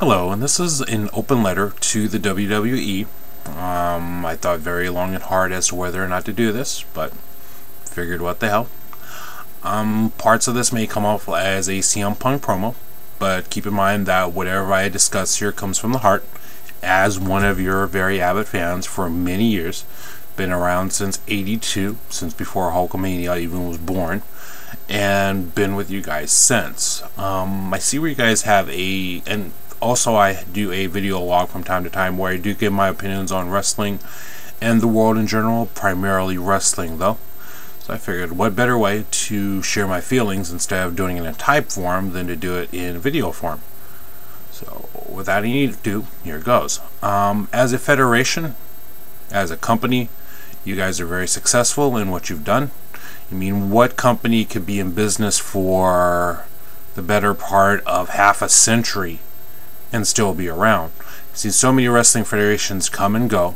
Hello, and this is an open letter to the WWE. I thought very long and hard as to whether or not to do this, but figured what the hell. Parts of this may come off as a CM Punk promo, but keep in mind that whatever I discuss here comes from the heart, as one of your very avid fans for many years. Been around since '82, since before Hulkamania even was born, and been with you guys since. I see where you guys have and also I do a video log from time to time where I do give my opinions on wrestling and the world in general, primarily wrestling though. So I figured what better way to share my feelings instead of doing it in type form than to do it in video form. So without any ado, here it goes. As a federation, as a company, you guys are very successful in what you've done. I mean, what company could be in business for the better part of half a century and still be around? I've seen so many wrestling federations come and go.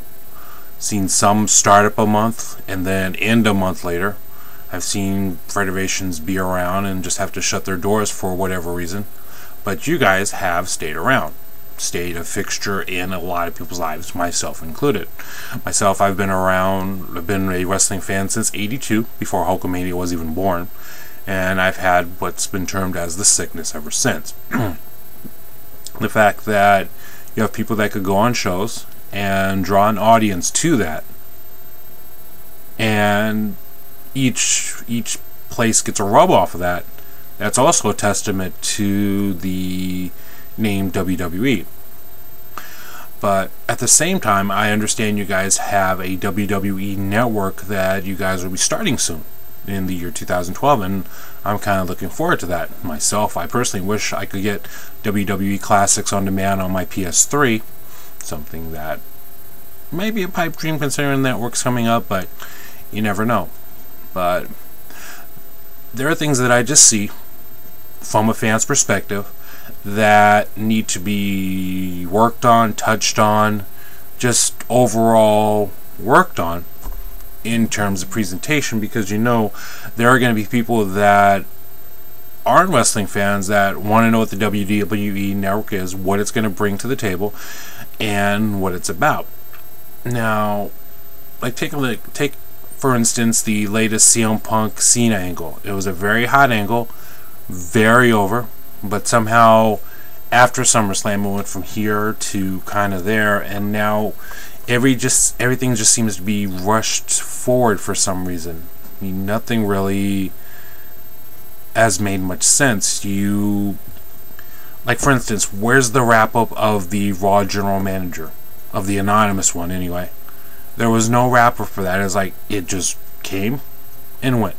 Seen some start up a month and then end a month later. I've seen federations be around and just have to shut their doors for whatever reason. But you guys have stayed around. Stayed a fixture in a lot of people's lives, myself included. Myself, I've been around, I've been a wrestling fan since '82, before Hulkamania was even born. And I've had what's been termed as the sickness ever since. The fact that you have people that could go on shows and draw an audience to that, and each place gets a rub off of that. That's also a testament to the name WWE. But at the same time, I understand you guys have a WWE Network that you guys will be starting soon in the year 2012, and I'm kind of looking forward to that myself. I personally wish I could get WWE Classics on demand on my PS3, something that may be a pipe dream considering the network's coming up, but you never know. But there are things that I just see from a fan's perspective that need to be worked on, touched on, just overall worked on in terms of presentation, because you know there are going to be people that aren't wrestling fans that want to know what the WWE Network is, what it's going to bring to the table, and what it's about. Now, like take for instance the latest CM Punk Cena angle. It was a very hot angle, very over, but somehow after SummerSlam it went from here to kind of there, and now everything just seems to be rushed forward for some reason. I mean, nothing really has made much sense. Like for instance, where's the wrap-up of the Raw General Manager? Of the anonymous one, anyway. There was no wrap-up for that. It's like, it just came and went.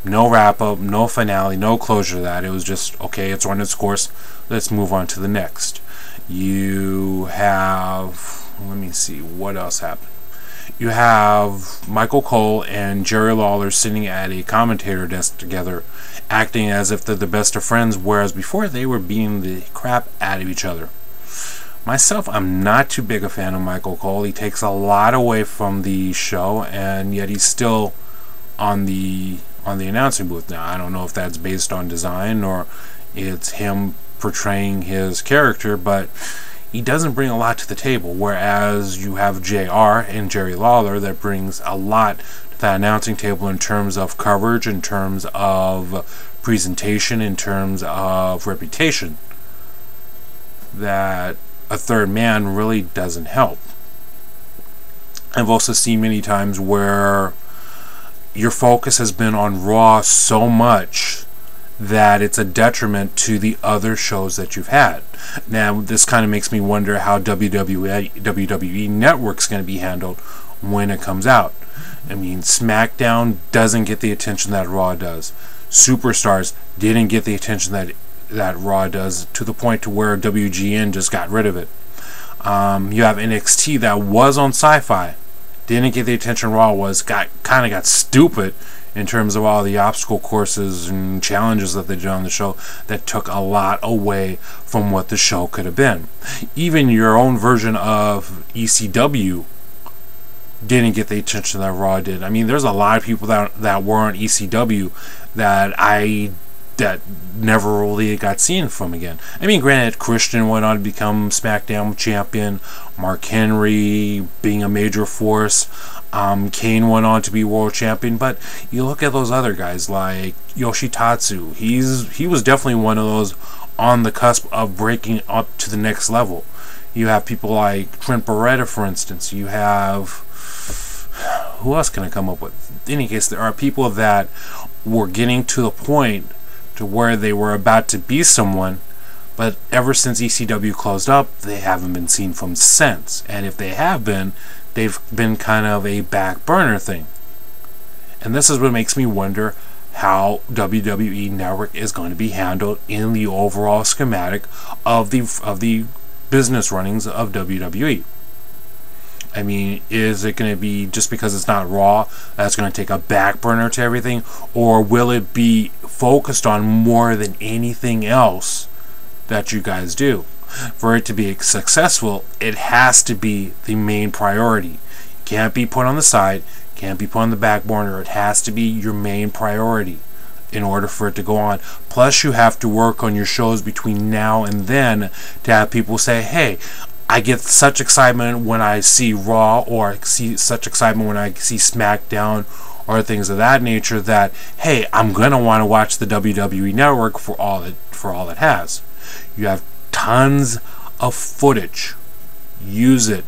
No wrap-up, no finale, no closure to that. It was just, okay, it's run its course. Let's move on to the next. You have... let me see, what else happened? You have Michael Cole and Jerry Lawler sitting at a commentator desk together, acting as if they're the best of friends, whereas before they were beating the crap out of each other. Myself, I'm not too big a fan of Michael Cole. He takes a lot away from the show, and yet he's still on the announcing booth. Now, I don't know if that's based on design or it's him portraying his character, but he doesn't bring a lot to the table, whereas you have JR and Jerry Lawler that brings a lot to that announcing table in terms of coverage, in terms of presentation, in terms of reputation, that a third man really doesn't help. I've also seen many times where your focus has been on Raw so much that it's a detriment to the other shows that you've had. Now, this kind of makes me wonder how WWE Network's going to be handled when it comes out. I mean, SmackDown doesn't get the attention that Raw does. Superstars didn't get the attention that Raw does, to the point to where WGN just got rid of it. You have NXT that was on Sci-Fi, didn't get the attention Raw was, kind of got stupid in terms of all the obstacle courses and challenges that they did on the show that took a lot away from what the show could have been. Even your own version of ECW didn't get the attention that Raw did. I mean, there's a lot of people that were on ECW that I that never really got seen from again. I mean, granted, Christian went on to become SmackDown champion, Mark Henry being a major force, Kane went on to be world champion, but you look at those other guys like Yoshitatsu, he was definitely one of those on the cusp of breaking up to the next level. You have people like Trent Beretta, for instance. You have, who else can I come up with? In any case, there are people that were getting to the point to where they were about to be someone, but ever since ECW closed up, they haven't been seen from since. And if they have been, they've been kind of a back burner thing. And this is what makes me wonder how WWE Network is going to be handled in the overall schematic of the business runnings of WWE. I mean, is it going to be just because it's not Raw that's going to take a back burner to everything, or will it be focused on more than anything else that you guys do? For it to be successful, it has to be the main priority. It can't be put on the side, can't be put on the back burner. It has to be your main priority in order for it to go on. Plus, you have to work on your shows between now and then to have people say, hey, I get such excitement when I see Raw, or see such excitement when I see SmackDown, or things of that nature, that, hey, I'm going to want to watch the WWE Network for all it has. You have tons of footage. Use it.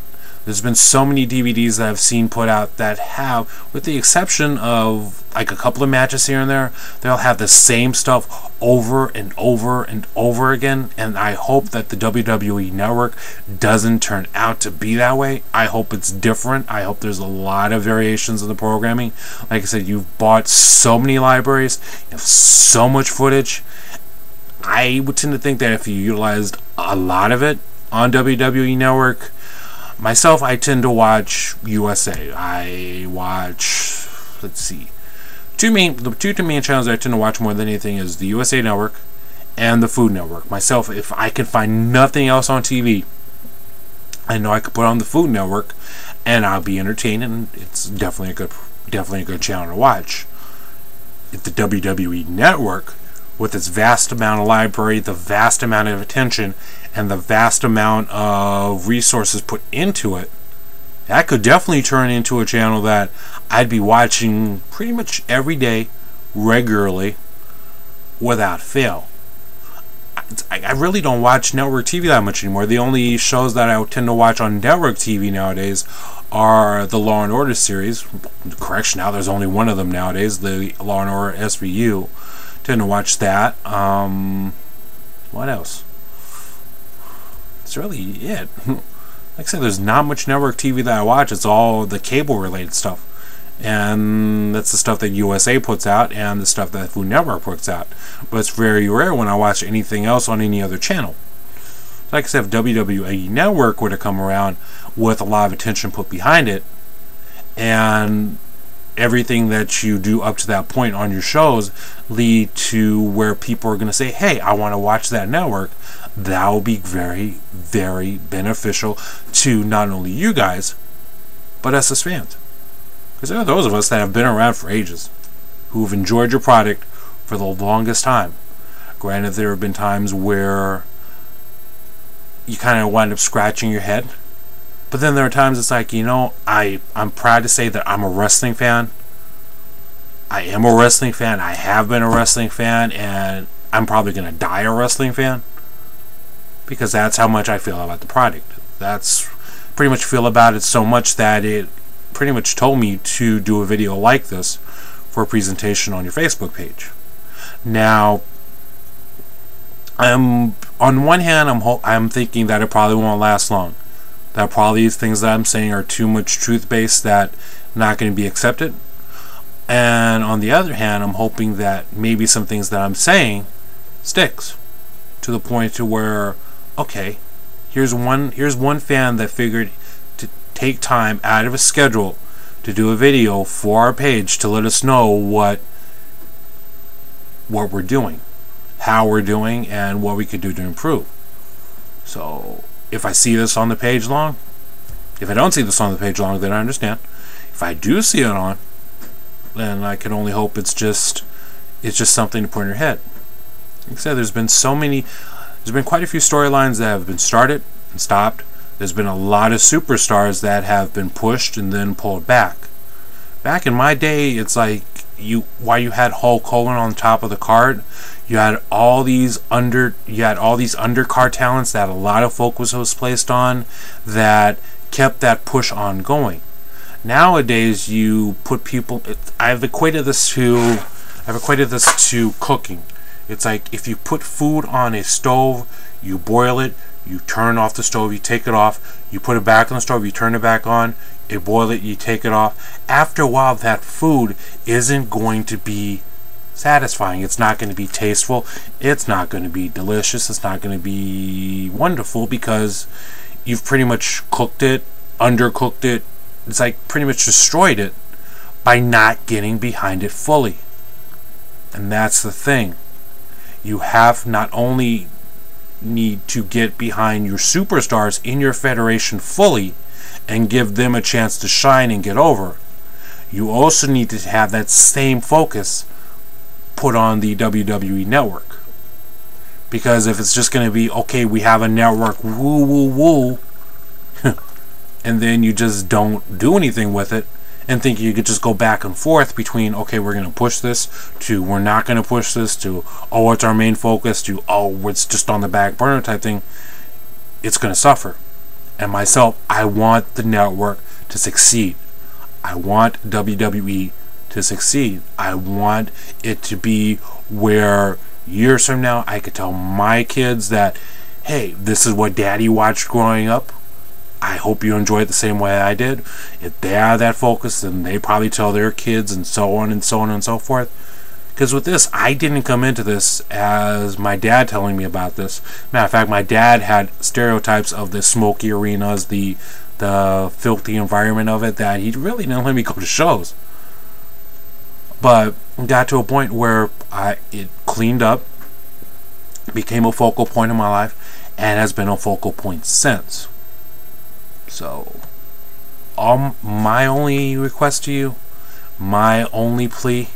There's been so many DVDs that I've seen put out that have, with the exception of like a couple of matches here and there, they'll have the same stuff over and over and over again. And I hope that the WWE Network doesn't turn out to be that way. I hope it's different. I hope there's a lot of variations in the programming. Like I said, you've bought so many libraries, you have so much footage. I would tend to think that if you utilized a lot of it on WWE Network, myself, I tend to watch USA. I watch, let's see, the two main channels I tend to watch more than anything is the USA Network and the Food Network. Myself, if I can find nothing else on TV, I know I could put on the Food Network and I'll be entertained, and it's definitely a good channel to watch. If the WWE Network, with its vast amount of library, the vast amount of attention, and the vast amount of resources put into it, that could definitely turn into a channel that I'd be watching pretty much every day, regularly, without fail. I really don't watch network TV that much anymore. The only shows that I tend to watch on network TV nowadays are the Law and Order series. Correction, now there's only one of them nowadays, the Law and Order SVU. Tend to watch that. What else? That's really it. Like I said, there's not much network TV that I watch. It's all the cable related stuff, and that's the stuff that USA puts out and the stuff that Food Network puts out. But it's very rare when I watch anything else on any other channel. Like I said, if WWE Network were to come around with a lot of attention put behind it, and everything that you do up to that point on your shows lead to where people are going to say, hey, I want to watch that network, that will be very, very beneficial to not only you guys, but us as fans. Because there are those of us that have been around for ages, who have enjoyed your product for the longest time. Granted, there have been times where you kind of wind up scratching your head, but then there are times it's like, you know, I'm proud to say that I'm a wrestling fan. I am a wrestling fan. I have been a wrestling fan, and I'm probably going to die a wrestling fan, because that's how much I feel about the product. That's pretty much feel about it so much that it pretty much told me to do a video like this for a presentation on your Facebook page. Now, on one hand, I'm thinking that it probably won't last long. That probably these things that I'm saying are too much truth-based that not going to be accepted. And on the other hand, I'm hoping that maybe some things that I'm saying sticks to the point to where, okay, here's one fan that figured to take time out of his schedule to do a video for our page to let us know what we're doing, how we're doing, and what we could do to improve. So if I see this on the page long, if I don't see this on the page long, then I understand. If I do see it on, then I can only hope it's just something to put in your head. Like I said, there's been quite a few storylines that have been started and stopped. There's been a lot of superstars that have been pushed and then pulled back. Back in my day, it's like while you had Hulk Hogan on top of the card, you had all these undercard talents that a lot of focus was placed on that kept that push ongoing. Nowadays, you put people. I've equated this to cooking. It's like if you put food on a stove, you boil it, you turn off the stove, you take it off, you put it back on the stove, you turn it back on, you boil it, you take it off. After a while, that food isn't going to be satisfying. It's not going to be tasteful. It's not going to be delicious. It's not going to be wonderful because you've pretty much cooked it, undercooked it. It's like pretty much destroyed it by not getting behind it fully. And that's the thing. You have not only need to get behind your superstars in your federation fully and give them a chance to shine and get over, you also need to have that same focus put on the WWE Network. Because if it's just going to be, okay, we have a network, woo woo woo, and then you just don't do anything with it and think you could just go back and forth between, okay, we're going to push this, to we're not going to push this, to, oh, it's our main focus, to, oh, it's just on the back burner type thing, it's going to suffer. And myself, I want the network to succeed. I want WWE to succeed. I want it to be where years from now I could tell my kids that, hey, this is what Daddy watched growing up. I hope you enjoy it the same way I did. If they are that focused, then they probably tell their kids, and so on and so on and so forth. Because with this, I didn't come into this as my dad telling me about this. Matter of fact, my dad had stereotypes of the smoky arenas, the filthy environment of it, that he really didn't let me go to shows. But got to a point where it cleaned up, became a focal point in my life, and has been a focal point since. So, my only request to you, my only plea,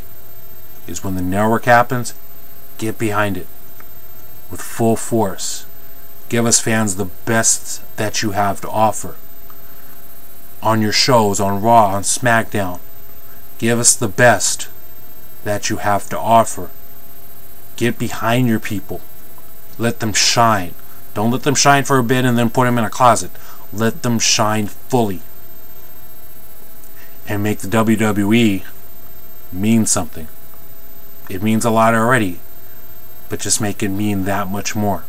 is when the network happens, get behind it with full force. Give us fans the best that you have to offer on your shows, on Raw, on SmackDown. Give us the best that you have to offer. Get behind your people. Let them shine. Don't let them shine for a bit and then put them in a closet. Let them shine fully. And make the WWE mean something. It means a lot already, but just make it mean that much more.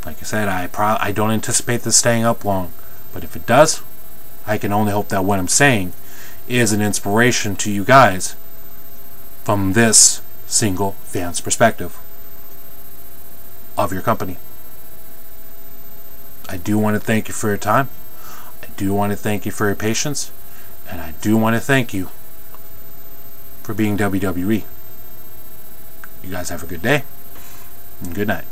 Like I said, I don't anticipate this staying up long, but if it does, I can only hope that what I'm saying is an inspiration to you guys from this single fan's perspective of your company. I do want to thank you for your time. I do want to thank you for your patience. And I do want to thank you for being WWE. You guys have a good day and good night.